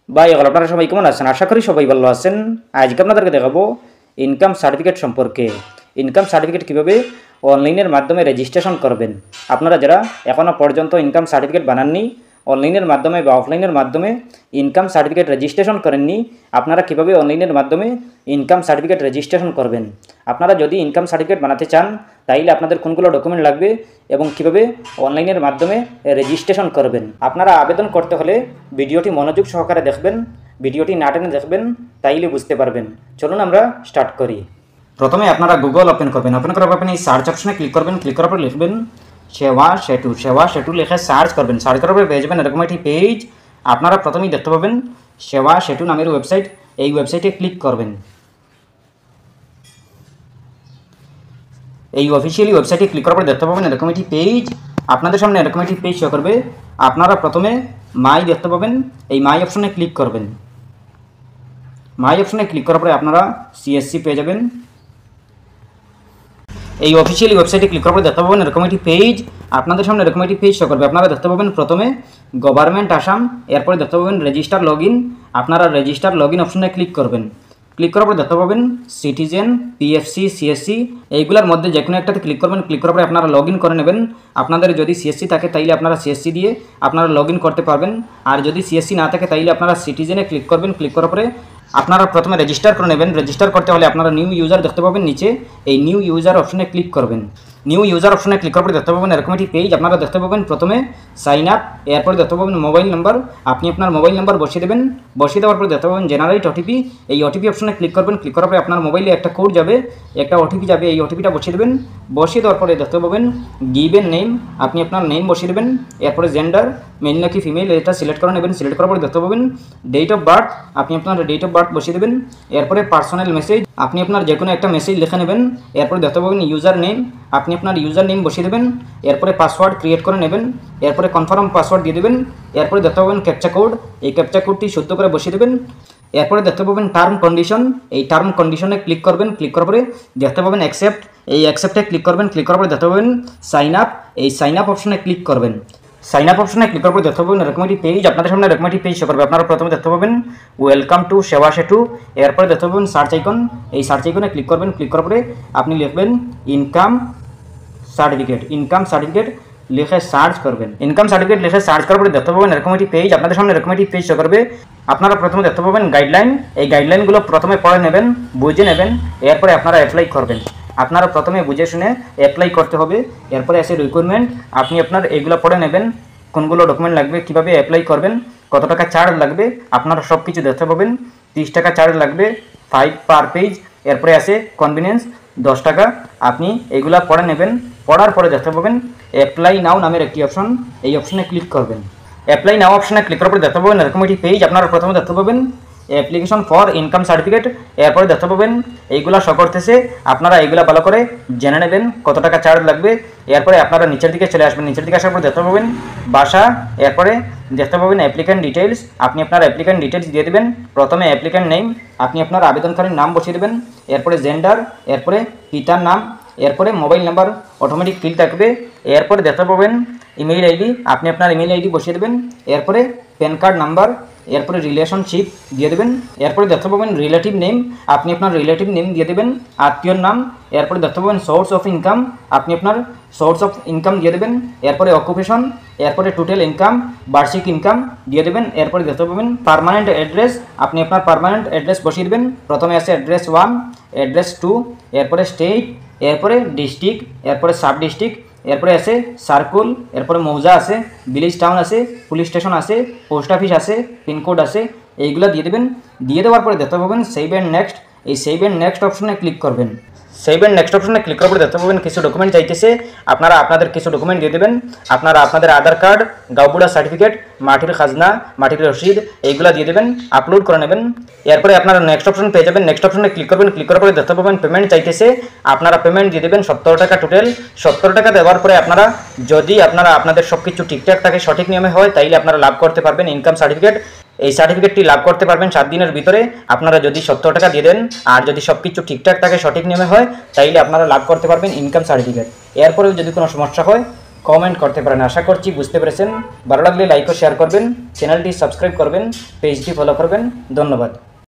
ভাই আপনারা সবাই কেমন আছেন? আশা করি সবাই ভালো আছেন। আজকে আপনাদেরকে দেখাবো ইনকাম সার্টিফিকেট সম্পর্কে। ইনকাম সার্টিফিকেট কীভাবে অনলাইনের মাধ্যমে রেজিস্ট্রেশন করবেন। আপনারা যারা এখনও পর্যন্ত ইনকাম সার্টিফিকেট বানাননি, অনলাইনের মাধ্যমে বা অফলাইনের মাধ্যমে ইনকাম সার্টিফিকেট রেজিস্ট্রেশন করেননি, আপনারা কীভাবে অনলাইনের মাধ্যমে ইনকাম সার্টিফিকেট রেজিস্ট্রেশন করবেন। আপনারা যদি ইনকাম সার্টিফিকেট বানাতে চান তাইলে আপনাদের কোনগুলো ডকুমেন্ট লাগবে এবং কীভাবে অনলাইনের মাধ্যমে রেজিস্ট্রেশন করবেন। আপনারা আবেদন করতে হলে ভিডিওটি মনোযোগ সহকারে দেখবেন, ভিডিওটি না টেনে দেখবেন, তাইলে বুঝতে পারবেন। চলুন আমরা স্টার্ট করি। প্রথমে আপনারা গুগল ওপেন করবেন। ওপেন করার পর আপনি সার্চ অপশনে ক্লিক করবেন। ক্লিক করার পর লিখবেন সেবা সেতু লিখে সার্চ করবেন। সার্চ করার পর পেয়ে যাবেন এরকম একটি পেজ। আপনারা প্রথমেই দেখতে পাবেন সেবা সেতু নামের ওয়েবসাইট। এই ওয়েবসাইটে ক্লিক করবেন। এই অফিসিয়ালি ওয়েবসাইটে ক্লিক করার পর দেখতে পাবেন এরকম একটি পেজ। আপনাদের সামনে এরকম একটি পেজ শো করবে। আপনারা প্রথমে মাই দেখতে পাবেন, এই মাই অপশনে ক্লিক করবেন। মাই অপশনে ক্লিক করার পরে আপনারা সিএসসি পেয়ে যাবেন। এই অফিসিয়ালি ওয়েবসাইটে ক্লিক করার পরে দেখতে পাবেন এরকম একটি পেজ। আপনাদের সামনে এরকম একটি পেজ শো করবে। আপনারা দেখতে পাবেন প্রথমে গভর্নমেন্ট আসাম, এরপরে দেখতে পাবেন রেজিস্টার লগ ইন। আপনারা রেজিস্টার লগ ইন অপশনে ক্লিক করবেন। ক্লিক করার পরে দেখতে পাবেন সিটিজেন, পিএফসি, সিএসসি, এইগুলোর মধ্যে যে কোনো একটাতে ক্লিক করবেন। ক্লিক করার পরে আপনারা লগ ইন করে নেবেন। আপনাদের যদি সিএসসি থাকে তাইলে আপনারা সিএসসি দিয়ে আপনারা লগ ইন করতে পারবেন। আর যদি সিএসসি না থাকে তাইলে আপনারা সিটিজেনে ক্লিক করবেন। ক্লিক করার পরে আপনারা প্রথমে রেজিস্টার করে নেবেন। রেজিস্টার করতে হলে আপনারা নিউ ইউজার দেখতে পাবেন নিচে, এই নিউ ইউজার অপশনে ক্লিক করবেন। নিউ ইউজার অপশনে ক্লিক করার পরে দেখতে পাবেন এরকম একটি পেজ। আপনারা দেখতে পাবেন প্রথমে সাইন আপ, এরপরে দেখতে পাবেন মোবাইল নাম্বার। আপনি আপনার মোবাইল নাম্বার বসিয়ে দেবেন। বসিয়ে দেওয়ার পরে দেখতে পাবেন জেনারেট ওটিপি। এই ওটিপি অপশনে ক্লিক করবেন। ক্লিক করার পরে আপনার মোবাইলে একটা কোড যাবে, একটা ওটিপি যাবে। এই ওটিপিটা বসিয়ে দেবেন। বসিয়ে দেওয়ার পরে দেখতে পাবেন গিভেন নেম, আপনি আপনার নেম বসিয়ে দেবেন। এরপরে জেন্ডার, মেল নাকি ফিমেল, এটা সিলেক্ট করে নেবেন। সিলেক্ট করার পরে দেখতে পাবেন ডেট অফ বার্থ, আপনি আপনার ডেট অফ বার্থ বসিয়ে দেবেন। এরপরে পার্সোনাল মেসেজ, আপনি আপনার যে কোনো একটা মেসেজ লিখে নেবেন। এরপরে দেখতে পাবেন ইউজার নেম, আপনি আপনার ইউজার নেম বসিয়ে দেবেন। এরপরে পাসওয়ার্ড ক্রিয়েট করে নেবেন। এরপরে কনফার্ম পাসওয়ার্ড দিয়ে দেবেন। এরপরে দেখতে পাবেন ক্যাপচা কোড, এই ক্যাপচা কোডটি শুদ্ধ করে বসিয়ে দেবেন। এরপরে দেখতে পাবেন টার্ম কন্ডিশন, এই টার্ম কন্ডিশনে ক্লিক করবেন। ক্লিক করার পরে দেখতে পাবেন অ্যাকসেপ্ট, এই অ্যাকসেপ্টে ক্লিক করবেন। ক্লিক করার পরে দেখতে পাবেন সাইন আপ, এই সাইন আপ অপশনে ক্লিক করবেন। সাইন আপ অপশনে ক্লিক করার পরে দেখতে পাবেন এরকম একটি পেজ। আপনাদের সামনে এরকম একটি পেজ শো করবে। আপনারা প্রথমে দেখতে পাবেন ওয়েলকাম টু সেবা সেতু। এরপরে দেখতে পাবেন সার্চ আইকন, এই সার্চ আইকনে ক্লিক করবেন। ক্লিক করার পরে আপনি লিখবেন ইনকাম সার্টিফিকেট। ইনকাম সার্টিফিকেট লিখে সার্চ করবেন। ইনকাম সার্টিফিকেট লিখে সার্চ করার পরে দেখতে পাবেন এরকম একটি পেজ। আপনাদের সামনে এরকম একটি পেজ শো করবে। আপনারা প্রথমে দেখতে পাবেন গাইডলাইন, এই গাইডলাইনগুলো প্রথমে পড়ে নেবেন, বুঝে নেবেন। এরপরে আপনারা অ্যাপ্লাই করবেন। আপনারা প্রথমে বুঝে শুনে অ্যাপ্লাই করতে হবে। এরপরে আসে রিকোয়ারমেন্ট, আপনি আপনার এগুলো পড়ে নেবেন, কোনগুলো ডকুমেন্ট লাগবে, কীভাবে অ্যাপ্লাই করবেন, কত টাকা চার্জ লাগবে, আপনারা সব কিছু দেখতে পাবেন। 30 টাকা চার্জ লাগবে 5 পার পেজ। এরপরে আসে কনভিনিয়েন্স 10 টাকা। আপনি এগুলা পড়ে নেবেন। পড়ার পরে দেখতে পাবেন অ্যাপ্লাই নাও নামের একটি অপশন, এই অপশনে ক্লিক করবেন। অ্যাপ্লাই নাও অপশনে ক্লিক করার পরে দেখতে পাবেন এরকম একটি পেজ। আপনারা প্রথমে দেখতে পাবেন অ্যাপ্লিকেশন ফর ইনকাম সার্টিফিকেট। এরপরে দেখতে পাবেন এইগুলা শো করতেছে। আপনারা এইগুলা ভালো করে জেনে নেবেন কত টাকা চার্জ লাগবে। এরপরে আপনারা নিচের দিকে চলে আসবেন। নিচের দিকে আসার পর দেখতে পাবেন ভাষা, এরপরে দেখতে পাবেন অ্যাপ্লিক্যান্ট ডিটেলস। আপনি আপনার অ্যাপ্লিক্যান্ট ডিটেলস দিয়ে দেবেন। প্রথমে অ্যাপ্লিক্যান্ট নেম, আপনি আপনার আবেদনকারীর নাম বসিয়ে দেবেন। এরপরে জেন্ডার, এরপরে পিতার নাম, এরপরে মোবাইল নাম্বার অটোমেটিক ফিল থাকবে। এরপরে দেখতে পাবেন ইমেইল আইডি, আপনি আপনার ইমেইল আইডি বসিয়ে দেবেন। এরপরে প্যান কার্ড নাম্বার, এরপরে রিলেশনশিপ দিয়ে দেবেন। এরপরে দেখতে পাবেন রিলেটিভ নেম, আপনি আপনার রিলেটিভ নেম দিয়ে দেবেন, আত্মীয়র নাম। এরপরে দেখতে পাবেন সোর্স অফ ইনকাম, আপনি আপনার সোর্স অফ ইনকাম দিয়ে দেবেন। এরপরে অকুপেশন, এরপরে টোটাল ইনকাম, বার্ষিক ইনকাম দিয়ে দেবেন। এরপরে দেখতে পাবেন পার্মানেন্ট অ্যাড্রেস, আপনি আপনার পার্মানেন্ট অ্যাড্রেস বসিয়ে দেবেন। প্রথমে আছে অ্যাড্রেস 1, অ্যাড্রেস 2, এরপরে স্টেট, এরপরে ডিস্ট্রিক্ট, এরপরে সাব ডিস্ট্রিক্ট, এরপরে আছে সার্কুল, এরপরে মৌজা আছে, ভিলেজ টাউন আছে, পুলিশ স্টেশন আছে, পোস্ট অফিস আছে, পিনকোড আছে, এইগুলো দিয়ে দেবেন। দিয়ে দেওয়ার পরে দেখতে পাবেন সেভ অ্যান্ড নেক্সট, এই সেভ অ্যান্ড নেক্সট অপশনে ক্লিক করবেন। সেভ অ্যান্ড নেক্সট অপশনে ক্লিক করার পরে দেখতে পাবেন কিছু ডকুমেন্ট চাইতেছে। আপনারা আপনাদের কিছু ডকুমেন্ট দিয়ে দেবেন। আপনারা আপনাদের আধার কার্ড, গাঁওবুড়া সার্টিফিকেট, মাটির খাজনা, মাটির রসিদ, এইগুলো দিয়ে দেবেন, আপলোড করে নেবেন। এরপরে আপনারা নেক্সট অপশন পেয়ে যাবেন। নেক্সট অপশনে ক্লিক করবেন। ক্লিক করার পরে দেখতে পাবেন পেমেন্ট চাইতেছে। আপনারা পেমেন্ট দিয়ে দেবেন 70 টাকা টোটাল। 70 টাকা দেওয়ার পরে আপনারা যদি আপনাদের সব কিছু ঠিকঠাক থাকে, সঠিক নিয়মে হয়, তাইলে আপনারা লাভ করতে পারবেন ইনকাম সার্টিফিকেট। এই সার্টিফিকেটটি লাভ করতে পারবেন 7 দিনের ভিতরে। আপনারা যদি 70 টাকা দিয়ে দেন আর যদি সব কিছু ঠিকঠাক থাকে, সঠিক নিয়মে হয়, তাইলে আপনারা লাভ করতে পারবেন ইনকাম সার্টিফিকেট। এরপরেও যদি কোনো সমস্যা হয় কমেন্ট করতে পারেন। আশা করছি বুঝতে পেরেছেন। ভালো লাগলে লাইক ও শেয়ার করবেন, চ্যানেলটি সাবস্ক্রাইব করবেন, পেজটি ফলো করবেন। ধন্যবাদ।